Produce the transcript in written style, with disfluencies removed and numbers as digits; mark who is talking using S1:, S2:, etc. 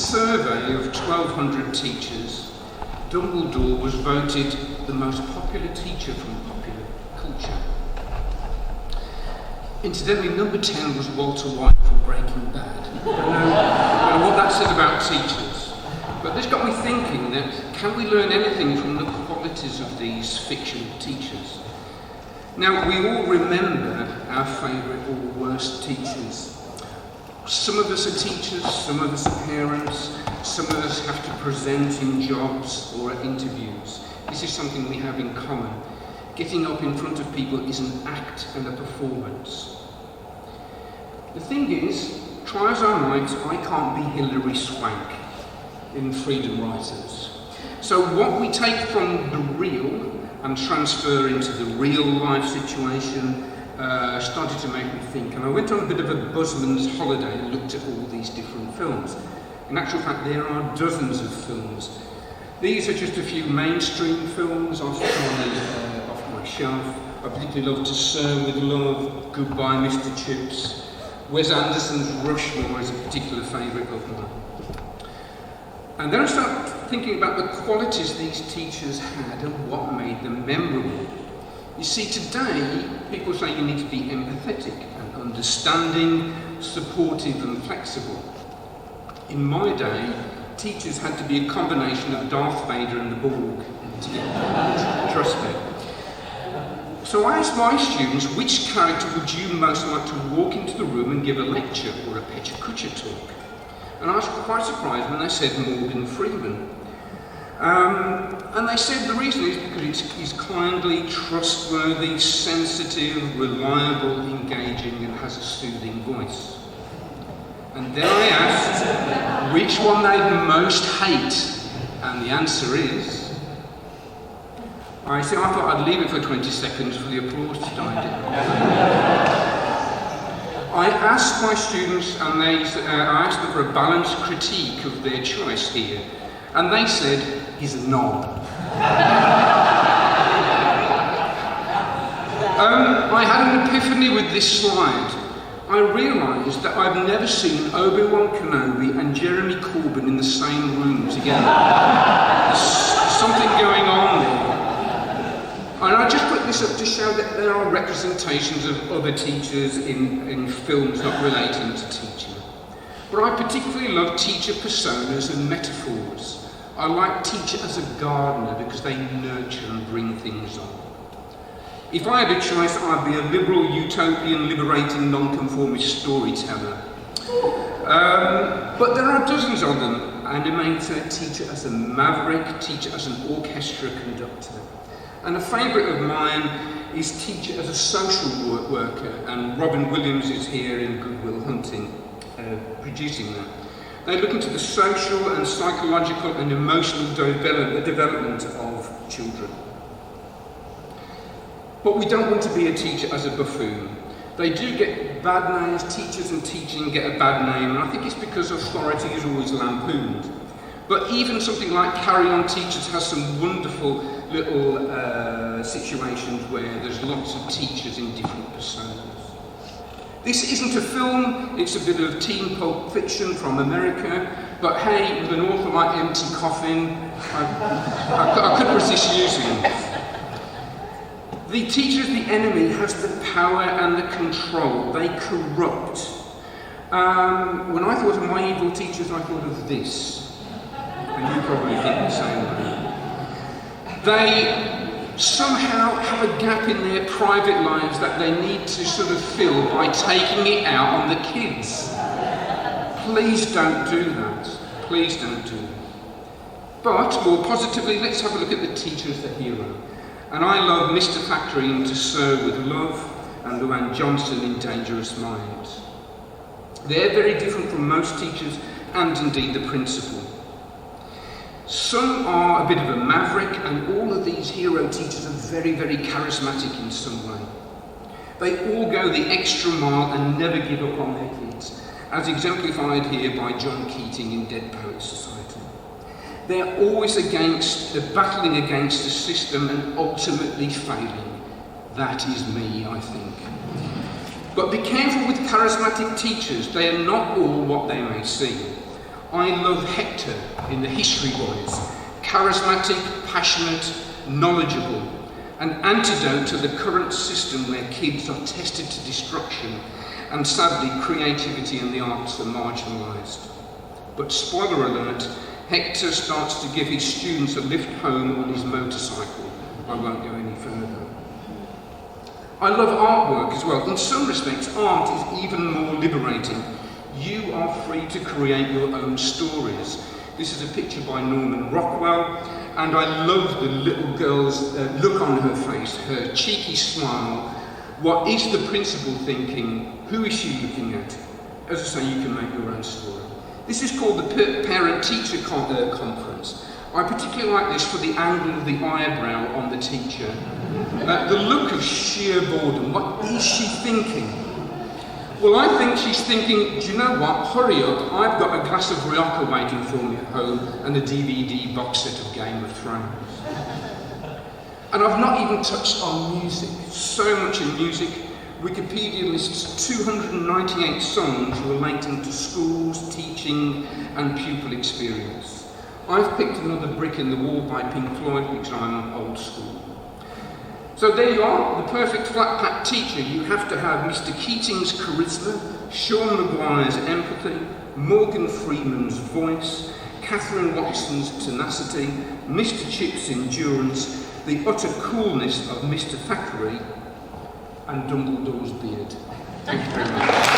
S1: survey of 1,200 teachers, Dumbledore was voted the most popular teacher from PechaKucha. Incidentally, number 10 was Walter White from Breaking Bad. I don't know what that says about teachers. But this got me thinking that can we learn anything from the qualities of these fictional teachers? Now, we all remember our favourite or worst teachers. Some of us are teachers, some of us are parents, some of us have to present in jobs or at interviews. This is something we have in common. Getting up in front of people is an act and a performance. The thing is, try as I might, I can't be Hilary Swank in Freedom Writers. So what we take from the real and transfer into the real life situation started to make me think. And I went on a bit of a buzzman's holiday and looked at all these different films. In actual fact, there are dozens of films. These are just a few mainstream films off my shelf. I particularly love To Serve With Love, Goodbye Mr. Chips. Wes Anderson's Rushmore is a particular favourite of mine. And then I started thinking about the qualities these teachers had and what made them memorable. You see, today, people say you need to be empathetic and understanding, supportive and flexible. In my day, teachers had to be a combination of Darth Vader and the Borg to get trust me. So I asked my students, which character would you most like to walk into the room and give a lecture or a PechaKucha talk? And I was quite surprised when they said Morgan Freeman. And they said the reason is because he's kindly, trustworthy, sensitive, reliable, engaging, and has a soothing voice. And then I asked which one they'd most hate, and the answer is... I thought I'd leave it for 20 seconds for the applause to die down. I asked my students, and I asked them for a balanced critique of their choice here, and they said, he's a knob. I had an epiphany with this slide. I realised that I've never seen Obi-Wan Kenobi and Jeremy Corbyn in the same room together. There's something going on there. And I just put this up to show that there are representations of other teachers in films not relating to teaching. But I particularly love teacher personas and metaphors. I like teacher as a gardener because they nurture and bring things on. If I had a choice, I'd be a liberal, utopian, liberating, non-conformist storyteller. But there are dozens of them. Animator, teacher as a maverick, teacher as an orchestra conductor. And a favourite of mine is teacher as a social worker, and Robin Williams is here in Good Will Hunting, producing that. They look into the social and psychological and emotional development of children. But we don't want to be a teacher as a buffoon. They do get bad names, teachers and teaching get a bad name, and I think it's because authority is always lampooned. But even something like Carry On Teachers has some wonderful little situations where there's lots of teachers in different personas. This isn't a film, it's a bit of teen pulp fiction from America, but hey, with an author like Empty Coffin, I couldn't resist using it. The teacher is the enemy, has the power and the control. They corrupt. When I thought of my evil teachers, I thought of this. And you probably think the same way. They somehow have a gap in their private lives that they need to sort of fill by taking it out on the kids. Please don't do that. Please don't do that. But, more positively, let's have a look at the teacher as the hero. And I love Mr. Thackeray in To Serve With Love and Luann Johnson in Dangerous Minds. They're very different from most teachers and indeed the principal. Some are a bit of a maverick, and all of these hero teachers are very, very charismatic in some way. They all go the extra mile and never give up on their kids, as exemplified here by John Keating in Dead Poets Society. They're always battling against the system and ultimately failing. That is me, I think. But be careful with charismatic teachers. They are not all what they may seem. I love Hector in the History Boys. Charismatic, passionate, knowledgeable. An antidote to the current system where kids are tested to destruction and sadly creativity and the arts are marginalised. But spoiler alert, Hector starts to give his students a lift home on his motorcycle. I won't go any further. I love artwork as well. In some respects, art is even more liberating. You are free to create your own stories. This is a picture by Norman Rockwell, and I love the little girl's look on her face, her cheeky smile. What is the principal thinking? Who is she looking at? As I say, you can make your own story. This is called the Parent-Teacher Conference. I particularly like this for the angle of the eyebrow on the teacher. The look of sheer boredom. What is she thinking? Well, I think she's thinking, do you know what? Hurry up, I've got a glass of Rioja waiting for me at home and a DVD box set of Game of Thrones. And I've not even touched on music. So much in music. Wikipedia lists 298 songs relating to schools, teaching and pupil experience. I've picked another brick in the wall by Pink Floyd because I'm old school. So there you are, the perfect flat-pack teacher. You have to have Mr. Keating's charisma, Sean Maguire's empathy, Morgan Freeman's voice, Catherine Watson's tenacity, Mr. Chip's endurance, the utter coolness of Mr. Thackeray, and Dumbledore's beard. Thank you very much.